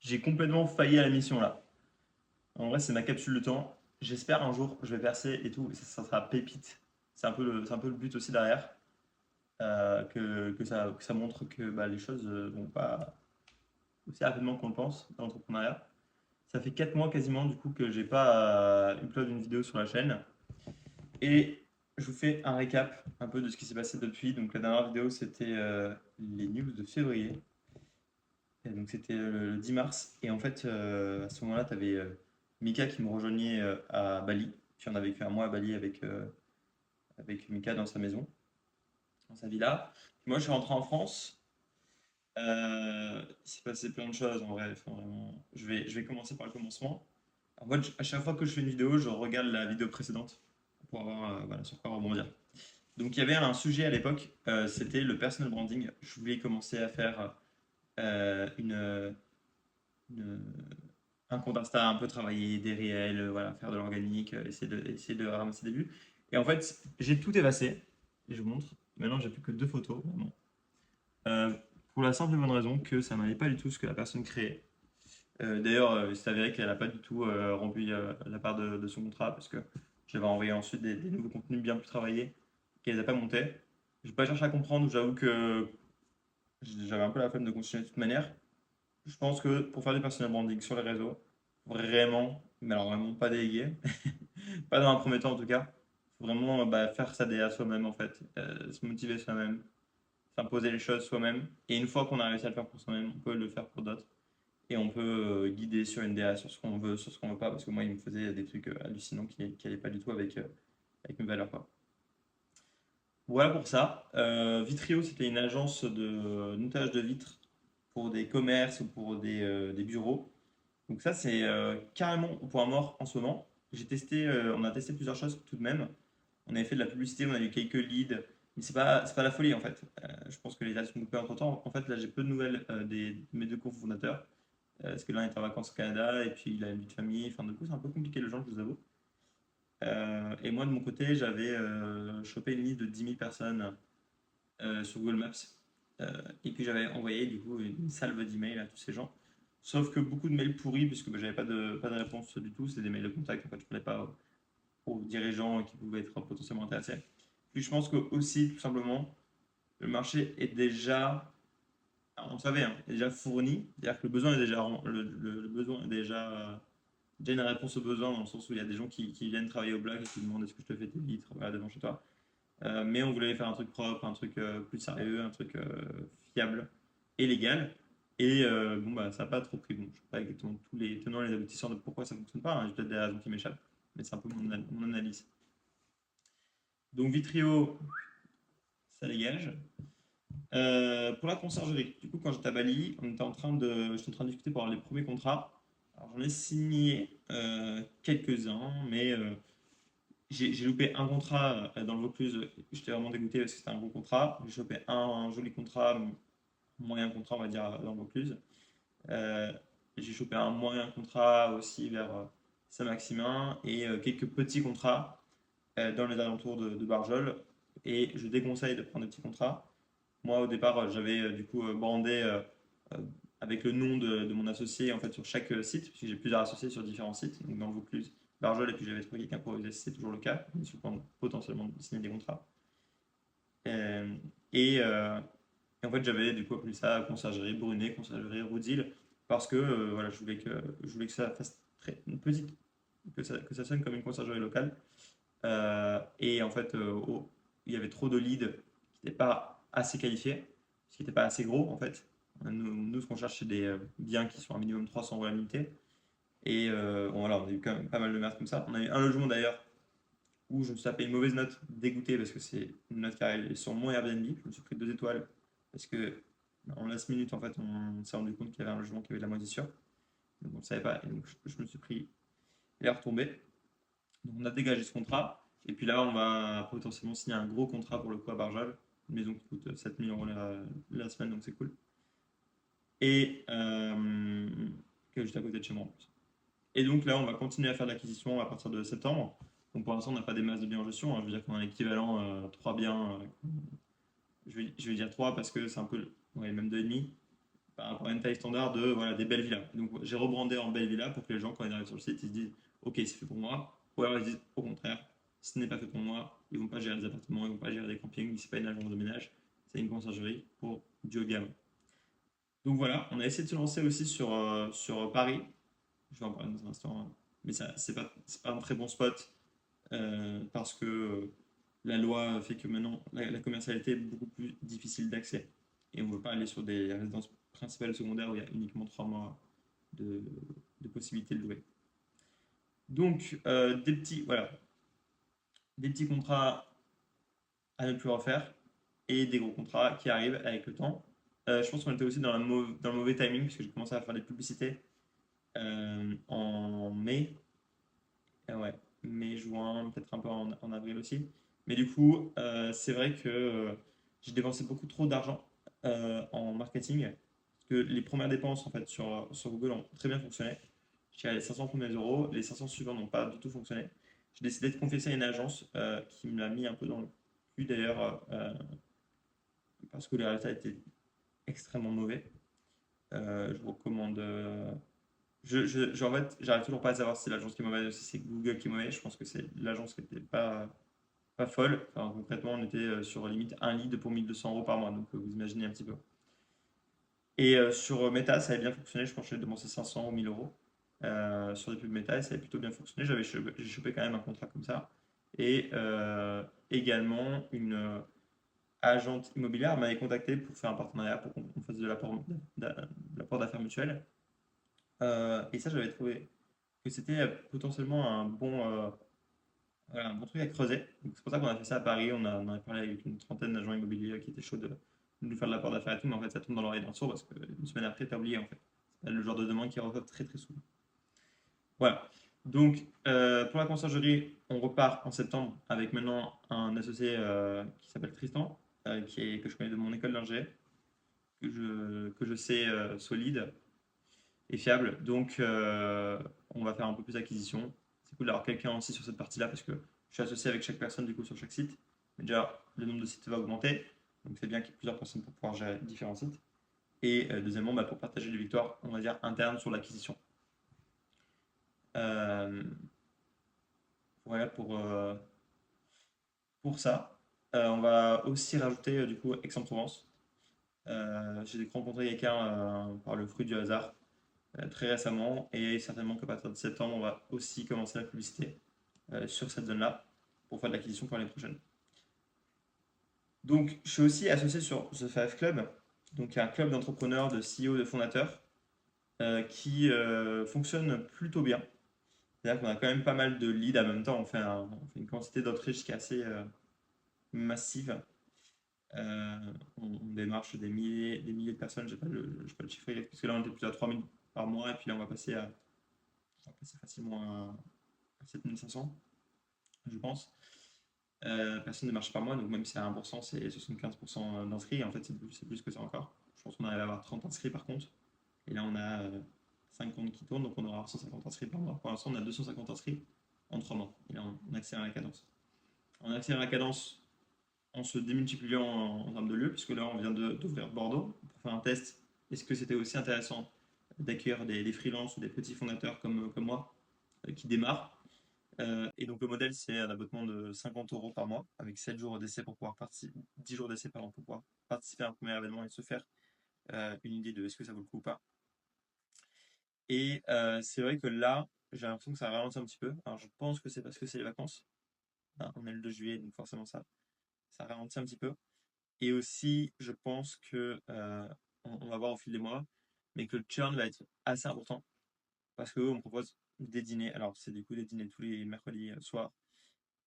J'ai complètement failli à la mission là. En vrai, c'est ma capsule de temps. J'espère un jour je vais percer et tout, et ça sera pépite. C'est un peu le but aussi derrière, que ça montre que bah, les choses vont pas aussi rapidement qu'on le pense dans l'entrepreneuriat. Ça fait 4 mois quasiment du coup que j'ai pas upload une vidéo sur la chaîne. Et je vous fais un récap un peu de ce qui s'est passé depuis. Donc la dernière vidéo c'était les news de février. Et donc c'était le 10 mars. Et en fait, à ce moment-là, tu avais Mika qui me rejoignait à Bali. Puis on a vécu un mois à Bali avec Mika dans sa maison, dans sa villa. Puis moi, je suis rentré en France. Il s'est passé plein de choses en vrai. Enfin, vraiment, je vais commencer par le commencement. En fait, à chaque fois que je fais une vidéo, je regarde la vidéo précédente pour avoir voilà, sur quoi rebondir. Donc il y avait un sujet à l'époque, c'était le personal branding. Je voulais commencer à faire une, un compte Insta, un peu travailler des réels, voilà, faire de l'organique, essayer de ramasser des vues. Et en fait, j'ai tout effacé. Et je vous montre. Maintenant, j'ai plus que deux photos, vraiment. Euh, pour la simple et bonne raison que ça n'allait pas du tout ce que la personne créait. D'ailleurs, il s'est avéré qu'elle n'a pas du tout rempli la part de son contrat parce que j'avais envoyé ensuite des nouveaux contenus bien plus travaillés qu'elle n'a pas monté. Je n'ai pas cherché à comprendre, j'avoue que j'avais un peu la flemme de continuer de toute manière. Je pense que pour faire du personal branding sur les réseaux, vraiment, mais alors vraiment pas déléguer, pas dans un premier temps en tout cas, faut vraiment bah, faire sa DA soi-même en fait, se motiver soi-même, s'imposer les choses soi-même. Et une fois qu'on a réussi à le faire pour soi-même, on peut le faire pour d'autres. Et on peut guider sur une DA, sur ce qu'on veut, sur ce qu'on veut pas, parce que moi il me faisait des trucs hallucinants qui n'allaient pas du tout avec mes valeurs, quoi. Voilà pour ça. Vitrio, c'était une agence de nettoyage de vitres pour des commerces ou pour des bureaux. Donc ça, c'est carrément au point mort en ce moment. On a testé plusieurs choses tout de même. On avait fait de la publicité, on a eu quelques leads, mais c'est pas la folie en fait. Je pense que les dates sont coupées entre temps. En fait, là, j'ai peu de nouvelles de mes deux cofondateurs, parce que l'un est en vacances au Canada et puis il a une vie de famille. Enfin, du coup, c'est un peu compliqué le genre, je vous avoue. Et moi, de mon côté, j'avais chopé une liste de 10 000 personnes sur Google Maps. Et puis j'avais envoyé du coup une salve d'emails à tous ces gens. Sauf que beaucoup de mails pourris, puisque bah, j'avais pas de réponse du tout, c'était des mails de contact, en fait, je ne parlais pas aux dirigeants qui pouvaient être potentiellement intéressés. Puis je pense que aussi, tout simplement, le marché est déjà, alors, on savait, hein, est déjà fourni, c'est-à-dire que le besoin est déjà, le besoin est déjà une réponse au besoin, dans le sens où il y a des gens qui viennent travailler au black et qui demandent est-ce que je te fais tes vitres voilà, devant chez toi. Mais on voulait faire un truc propre, un truc plus sérieux, un truc fiable et légal. Et bon, bah, ça n'a pas trop pris. Bon, je ne sais pas exactement tous les tenants et les aboutissants de pourquoi ça ne fonctionne pas, hein. J'ai peut-être des raisons qui m'échappent, mais c'est un peu mon analyse. Donc Vitrio, ça dégage. Pour la conciergerie, du coup, quand j'étais à Bali, j'étais en train de discuter pour avoir les premiers contrats. Alors j'en ai signé quelques-uns, mais j'ai loupé un contrat dans le Vaucluse. J'étais vraiment dégoûté parce que c'était un bon contrat. J'ai chopé un joli contrat, moyen contrat, on va dire, dans le Vaucluse. Euh, j'ai chopé un moyen contrat aussi vers Saint-Maximin et quelques petits contrats dans les alentours de Barjol. Et je déconseille de prendre des petits contrats. Moi, au départ, j'avais du coup brandé euh, avec le nom de mon associé en fait sur chaque site, puisque j'ai plusieurs associés sur différents sites, donc dans le Vaucluse, Barjol, et puis j'avais trouvé quelqu'un pour exercer, c'est toujours le cas, mais sur potentiellement signer des contrats. Euh, et, euh, et en fait, j'avais du coup appelé ça conciergerie Brunet, conciergerie Roudil, parce que voilà, je voulais que ça fasse très une petite, que ça sonne comme une conciergerie locale. Et en fait, il y avait trop de leads qui n'étaient pas assez qualifiés, qui n'étaient pas assez gros en fait. Nous, ce qu'on cherche, c'est des biens qui sont un minimum 300 euros à l'unité. Et bon, voilà, on a eu quand même pas mal de merdes comme ça. On a eu un logement d'ailleurs où je me suis tapé une mauvaise note, dégoûté parce que c'est une note qui est sur mon Airbnb. Je me suis pris 2 étoiles parce que en last minute, en fait, on s'est rendu compte qu'il y avait un logement qui avait de la moisissure. Donc on ne savait pas. Et donc je me suis pris les retombées. Donc on a dégagé ce contrat. Et puis là, on va potentiellement signer un gros contrat pour le coup à Barjol. Une maison qui coûte 7 000 € la semaine, donc c'est cool. Et qui est juste à côté de chez moi en plus. Et donc là, on va continuer à faire de l'acquisition à partir de septembre. Donc pour l'instant, on n'a pas des masses de biens en gestion, hein. Je veux dire qu'on a l'équivalent 3 biens. Je vais dire 3 parce que c'est un peu. Ouais, même 2,5. par rapport à une taille standard de voilà, des belles villas. Donc j'ai rebrandé en belle villa pour que les gens, quand ils arrivent sur le site, ils se disent ok, c'est fait pour moi. Ou alors ils se disent au contraire, ce n'est pas fait pour moi. Ils vont pas gérer des appartements, ils vont pas gérer des campings, c'est pas une agence de ménage, c'est une conciergerie pour du haut de gamme. Donc voilà, on a essayé de se lancer aussi sur Paris. Je vais en parler dans un instant, hein. Mais ça, c'est pas un très bon spot parce que la loi fait que maintenant la commercialité est beaucoup plus difficile d'accès. Et on ne veut pas aller sur des résidences principales et secondaires où il y a uniquement 3 mois de, de possibilité de louer. Donc, voilà, des petits contrats à ne plus refaire et des gros contrats qui arrivent avec le temps. Je pense qu'on était aussi dans le mauvais timing puisque j'ai commencé à faire des publicités en mai. Ouais, mai, juin, peut-être un peu en avril aussi. Mais du coup, c'est vrai que j'ai dépensé beaucoup trop d'argent en marketing. Parce que les premières dépenses en fait, sur Google ont très bien fonctionné. J'ai les 500 premiers euros, les 500 suivants n'ont pas du tout fonctionné. J'ai décidé de confesser à une agence qui me l'a mis un peu dans le cul d'ailleurs, parce que les résultats étaient extrêmement mauvais. Je vous recommande. En fait, j'arrive toujours pas à savoir si c'est l'agence qui est mauvaise ou si c'est Google qui est mauvais. Je pense que c'est l'agence qui était pas folle. Enfin, concrètement, on était sur limite un lead pour 1 200 € par mois. Donc, vous imaginez un petit peu. Et sur Meta, ça avait bien fonctionné. Je pense que j'ai dépensé 500 ou 1000 € sur des pubs Meta et ça avait plutôt bien fonctionné. J'ai chopé quand même un contrat comme ça. Et également, une agente immobilière m'avait contacté pour faire un partenariat pour qu'on fasse de l'apport d'affaires mutuelles. Et ça, j'avais trouvé que c'était potentiellement voilà, un bon truc à creuser. Donc, c'est pour ça qu'on a fait ça à Paris. On a parlé avec une trentaine d'agents immobiliers qui étaient chauds de nous faire de l'apport d'affaires et tout, mais en fait, ça tombe dans l'oreille d'un sourd parce qu'une semaine après, t'as oublié en fait. C'est le genre de demande qui revient très très souvent. Voilà. Donc, pour la conciergerie, on repart en septembre avec maintenant un associé qui s'appelle Tristan, que je connais de mon école d'ingé, que je sais solide et fiable. Donc, on va faire un peu plus d'acquisition. C'est cool d'avoir quelqu'un aussi sur cette partie-là parce que je suis associé avec chaque personne du coup sur chaque site. Mais déjà, le nombre de sites va augmenter. Donc, c'est bien qu'il y ait plusieurs personnes pour pouvoir gérer différents sites. Et deuxièmement, bah, pour partager les victoires, on va dire internes sur l'acquisition. Euh, voilà pour ça. On va aussi rajouter du coup Aix-en-Provence. J'ai rencontré quelqu'un par le fruit du hasard très récemment et certainement qu'à partir de septembre, on va aussi commencer la publicité sur cette zone-là pour faire de l'acquisition pour l'année prochaine. Donc, je suis aussi associé sur The Five Club, donc un club d'entrepreneurs, de CEO, de fondateurs qui fonctionne plutôt bien. C'est-à-dire qu'on a quand même pas mal de leads en même temps, on fait une quantité d'outreach qui est assez massive. On démarche des milliers de personnes, j'ai pas le chiffre exact, parce que là on était plus à 3000 par mois, et puis là on va passer facilement à 7500, je pense. Personne ne marche par mois, donc même si à 1%, c'est 75% d'inscrits, en fait c'est plus que ça encore. Je pense qu'on arrive à avoir 30 inscrits par contre, et là on a 5 comptes qui tournent, donc on aura 150 inscrits par mois. Pour l'instant on a 250 inscrits en 3 mois, et là on accélère la cadence. On accélère la cadence en se démultipliant en termes de lieux, puisque là on vient d'ouvrir Bordeaux pour faire un test. Est-ce que c'était aussi intéressant d'accueillir des freelances ou des petits fondateurs comme moi qui démarrent? Et donc le modèle c'est un abonnement de 50 € par mois avec 7 jours d'essai pour pouvoir participer, 10 jours d'essai pardon, pour pouvoir participer à un premier événement et se faire une idée de est-ce que ça vaut le coup ou pas. Et c'est vrai que là j'ai l'impression que ça ralentit un petit peu. Alors je pense que c'est parce que c'est les vacances. Hein, on est le 2 juillet donc forcément ça ralentit un petit peu. Et aussi, je pense que on va voir au fil des mois, mais que le churn va être assez important parce qu'on propose des dîners. Alors, c'est du coup des dîners tous les mercredis soir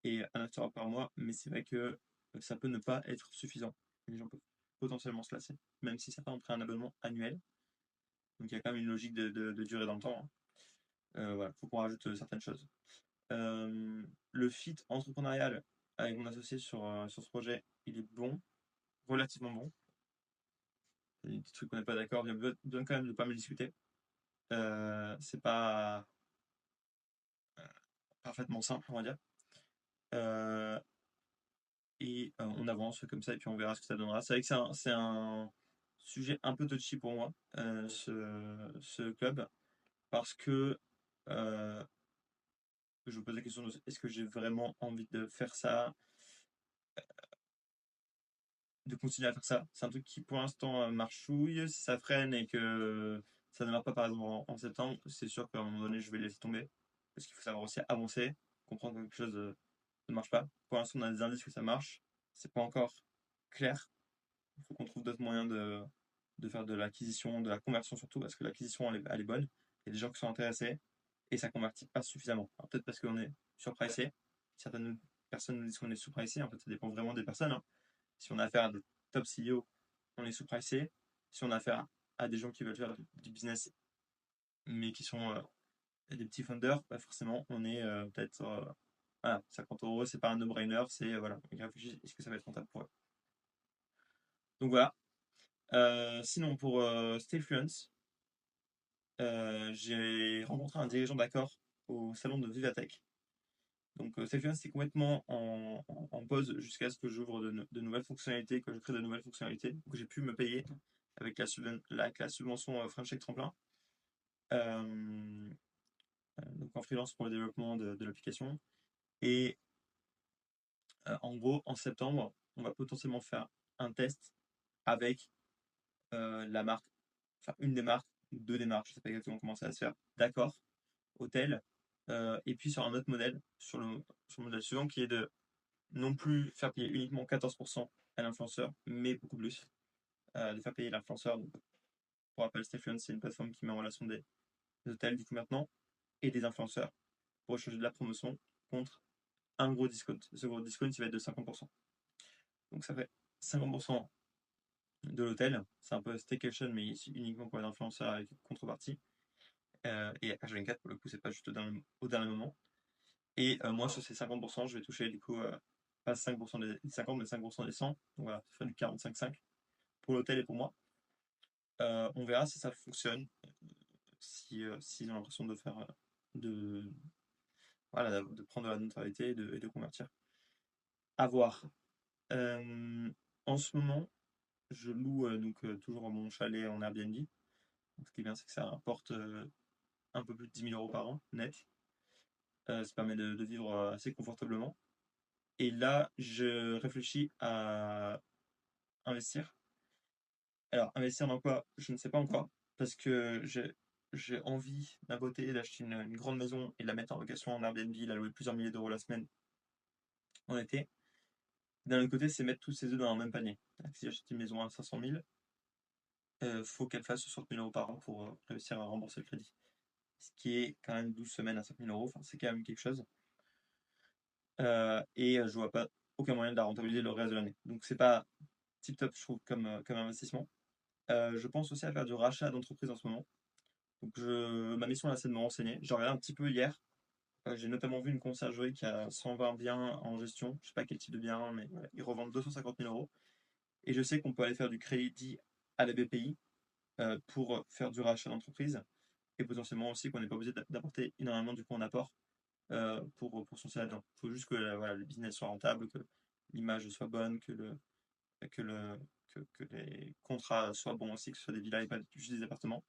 et un after work par mois, mais c'est vrai que ça peut ne pas être suffisant. Les gens peuvent potentiellement se lasser, même si certains ont pris un abonnement annuel. Donc, il y a quand même une logique de durée dans le temps, hein. Voilà, faut qu'on rajoute certaines choses. Le fit entrepreneurial avec mon associé sur ce projet, il est bon, relativement bon. Il y a des petits trucs qu'on n'est pas d'accord, bien besoin quand même de pas mal discuter. C'est pas parfaitement simple, on va dire. Euh, et on avance comme ça et puis on verra ce que ça donnera. C'est vrai que c'est un sujet un peu touchy pour moi, ce club, parce que je me pose la question de est-ce que j'ai vraiment envie de faire ça, de continuer à faire ça? C'est un truc qui pour l'instant marchouille. Si ça freine et que ça ne marche pas par exemple en septembre, c'est sûr qu'à un moment donné je vais laisser tomber. Parce qu'il faut savoir aussi avancer, comprendre que quelque chose ne marche pas. Pour l'instant on a des indices que ça marche, c'est pas encore clair. Il faut qu'on trouve d'autres moyens de faire de l'acquisition, de la conversion surtout, parce que l'acquisition elle est bonne. Il y a des gens qui sont intéressés et ça convertit pas suffisamment. Alors, peut-être parce qu'on est surpricé. Certaines personnes nous disent qu'on est sous-pricé. En fait, ça dépend vraiment des personnes, hein. Si on a affaire à des top CEO, on est sous-pricé. Si on a affaire à des gens qui veulent faire du business, mais qui sont des petits funders, bah forcément, on est peut-être voilà, 50 euros, c'est pas un no-brainer, c'est voilà, ils réfléchissent, est-ce que ça va être rentable pour eux? Donc voilà. Sinon, pour Stayfluence, j'ai rencontré un dirigeant d'accord au salon de Vivatech. Donc, Stayfluence, c'est complètement en pause jusqu'à ce que j'ouvre de nouvelles fonctionnalités, que je crée de nouvelles fonctionnalités, que j'ai pu me payer avec la subvention French Tech Tremplin. Euh, donc en freelance pour le développement de l'application. Et en gros, en septembre, on va potentiellement faire un test avec la marque, enfin une des marques, deux des marques, je ne sais pas exactement comment ça va se faire, d'accord, hôtel, et puis sur un autre modèle, sur le modèle suivant, qui est de non plus faire payer uniquement 14% à l'influenceur, mais beaucoup plus, de faire payer l'influenceur. Donc, pour rappel, Stephen, c'est une plateforme qui met en relation des hôtels, du coup, maintenant, et des influenceurs pour échanger de la promotion contre un gros discount. Ce gros discount, il va être de 50%. Donc, ça fait 50% de l'hôtel. C'est un peu staycation, mais ici uniquement pour les influenceurs avec contrepartie. Et H24, pour le coup, c'est pas juste au dernier moment. Et moi, sur ces 50%, je vais toucher du coup pas 5% des 50, mais 5% des 100. Donc voilà, ça fait du 45,5 pour l'hôtel et pour moi. On verra si ça fonctionne, si j'ai l'impression de faire de, voilà, de prendre de la notoriété et de convertir. À voir. En ce moment, je loue donc toujours mon chalet en Airbnb. Donc, ce qui est bien, c'est que ça rapporte un peu plus de 10 000 € par an net. Ça permet de vivre assez confortablement. Et là, je réfléchis à investir. Alors, investir dans quoi? Je ne sais pas encore, parce que j'ai envie d'un côté d'acheter une grande maison et de la mettre en location en Airbnb, la louer plusieurs milliers d'euros la semaine en été. D'un autre côté, c'est mettre tous ses œufs dans un même panier. Si j'achète une maison à 500 000, faut qu'elle fasse 60 000 € par an pour réussir à rembourser le crédit. Ce qui est quand même 12 semaines à 5 000 €, enfin, c'est quand même quelque chose. Et je vois pas aucun moyen de la rentabiliser le reste de l'année. Donc c'est pas tip top, je trouve, comme investissement. Je pense aussi à faire du rachat d'entreprise en ce moment. Donc ma mission là, c'est de me renseigner. J'ai regardé un petit peu hier. J'ai notamment vu une conciergerie qui a 120 biens en gestion. Je sais pas quel type de bien, mais voilà, ils revendent 250 000 €. Et je sais qu'on peut aller faire du crédit à la BPI pour faire du rachat d'entreprise. Et potentiellement aussi qu'on n'est pas obligé d'apporter énormément du coup en apport pour se lancer là-dedans. Il faut juste que voilà, le business soit rentable, que l'image soit bonne, que, le, que les contrats soient bons aussi, que ce soit des villas et pas juste des appartements.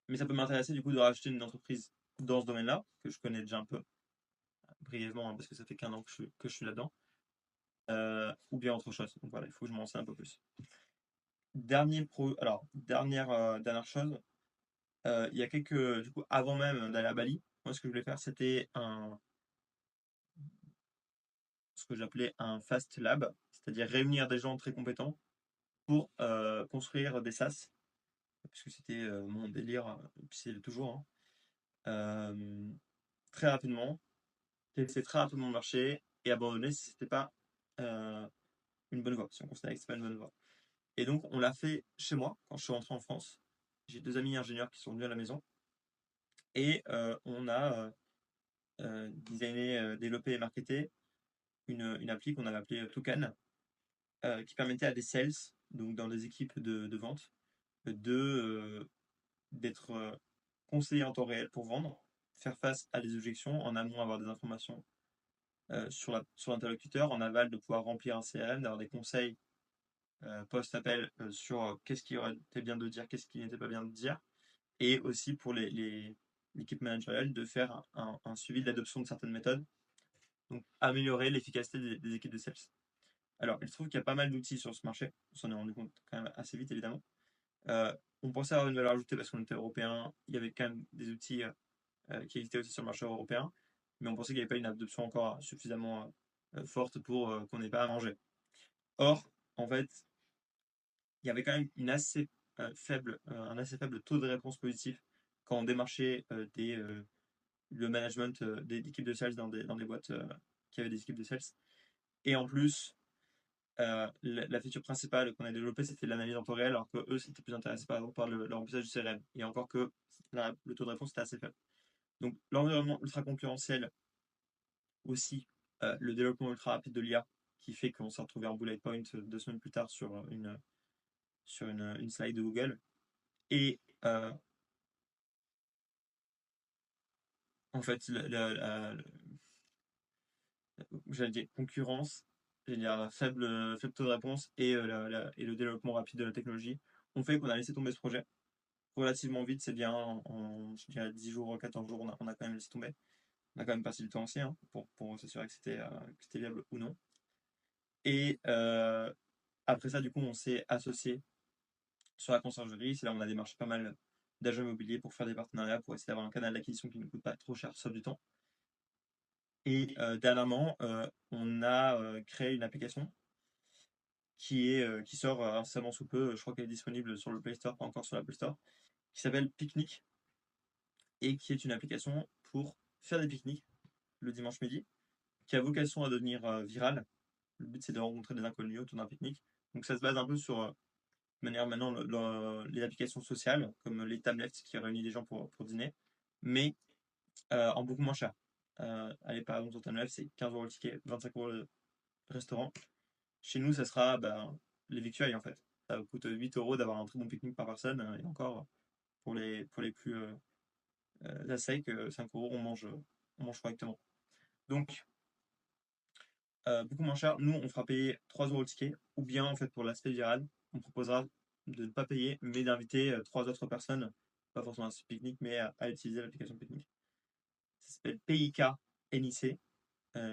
Mais ça peut m'intéresser du coup de racheter une entreprise dans ce domaine-là, que je connais déjà un peu brièvement, hein, parce que ça fait qu'un an que je suis là-dedans, ou bien autre chose. Donc voilà, il faut que je m'en renseigne un peu plus. Alors, dernière chose, il y a du coup, avant même d'aller à Bali, moi ce que je voulais faire, c'était ce que j'appelais un fast lab, c'est-à-dire réunir des gens très compétents pour construire des SaaS, puisque c'était mon délire, et puis c'est toujours, hein. Euh, Très rapidement, tester très rapidement le marché et abandonner si c'était pas euh, une bonne voie, si on considérait que c'était pas une bonne voie. Et donc, on l'a fait chez moi quand je suis rentré en France. J'ai deux amis ingénieurs qui sont venus à la maison et on a designé, développé et marketé une appli qu'on avait appelée Toucan, qui permettait à des sales, donc dans des équipes de vente, d'être conseillés en temps réel pour vendre, faire face à des objections, en amont avoir des informations sur l'interlocuteur, en aval de pouvoir remplir un CRM, d'avoir des conseils post-appel sur qu'est-ce qui aurait été bien de dire, qu'est-ce qui n'était pas bien de dire, et aussi pour l'équipe managériale de faire un suivi de l'adoption de certaines méthodes, donc améliorer l'efficacité des équipes de sales. Alors, il se trouve qu'il y a pas mal d'outils sur ce marché, on s'en est rendu compte quand même assez vite évidemment. Euh, on pensait avoir une valeur ajoutée parce qu'on était européen, il y avait quand même des outils qui existaient aussi sur le marché européen, mais on pensait qu'il n'y avait pas une adoption encore suffisamment forte pour qu'on n'ait pas à manger. Or, en fait, il y avait quand même un assez faible taux de réponse positif quand on démarchait le management des équipes de sales dans des boîtes qui avaient des équipes de sales. Et en plus, la feature principale qu'on a développée, c'était l'analyse en temps réel, alors que eux, c'était plus intéressé par exemple par le remplissage du CRM. Et encore que le taux de réponse était assez faible. Donc, l'environnement ultra concurrentiel aussi, le développement ultra rapide de l'IA, qui fait qu'on s'est retrouvé en bullet point 2 semaines plus tard sur une slide de Google. Et en fait, j'allais dire concurrence, j'allais dire faible taux de réponse et le développement rapide de la technologie ont fait qu'on a laissé tomber ce projet relativement vite. C'est bien je dirais 10 jours, 14 jours, on a quand même laissé tomber. On a quand même passé du temps aussi hein, pour s'assurer que c'était viable ou non. Et après ça, du coup, on s'est associé sur la conciergerie. C'est là où on a démarché pas mal d'agents immobiliers pour faire des partenariats, pour essayer d'avoir un canal d'acquisition qui ne coûte pas trop cher, sauve du temps. Et dernièrement, on a créé une application qui sort incessamment sous peu. Je crois qu'elle est disponible sur le Play Store, pas encore sur l'Apple Store, qui s'appelle Picnic et qui est une application pour faire des pique-niques le dimanche midi, qui a vocation à devenir virale. Le but, c'est de rencontrer des inconnus autour d'un pique-nique. Donc ça se base un peu sur de manière maintenant les applications sociales, comme les Tamlets qui réunissent des gens pour dîner, mais en beaucoup moins cher. Allez, par exemple, sur Tamlets, c'est 15 euros le ticket, 25 euros le restaurant. Chez nous, ça sera les victuailles en fait. Ça coûte 8 euros d'avoir un très bon pique-nique par personne, et encore, pour les plus assecs, 5 euros, on mange correctement. Donc, beaucoup moins cher. Nous, on fera payer 3 euros le ticket, ou bien en fait pour l'aspect viral, on proposera de ne pas payer, mais d'inviter 3 autres personnes, pas forcément à ce pique-nique, mais à utiliser l'application pique-nique. Ça s'appelle PIK NIC.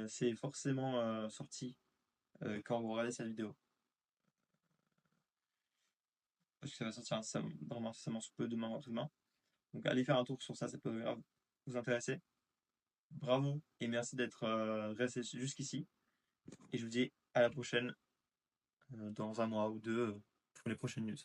C'est forcément sorti quand vous regardez cette vidéo. Parce que ça va sortir vraiment incessamment sous peu, demain ou après-demain. Donc allez faire un tour sur ça, ça peut vous intéresser. Bravo et merci d'être resté jusqu'ici. Et je vous dis à la prochaine dans un mois ou deux pour les prochaines news.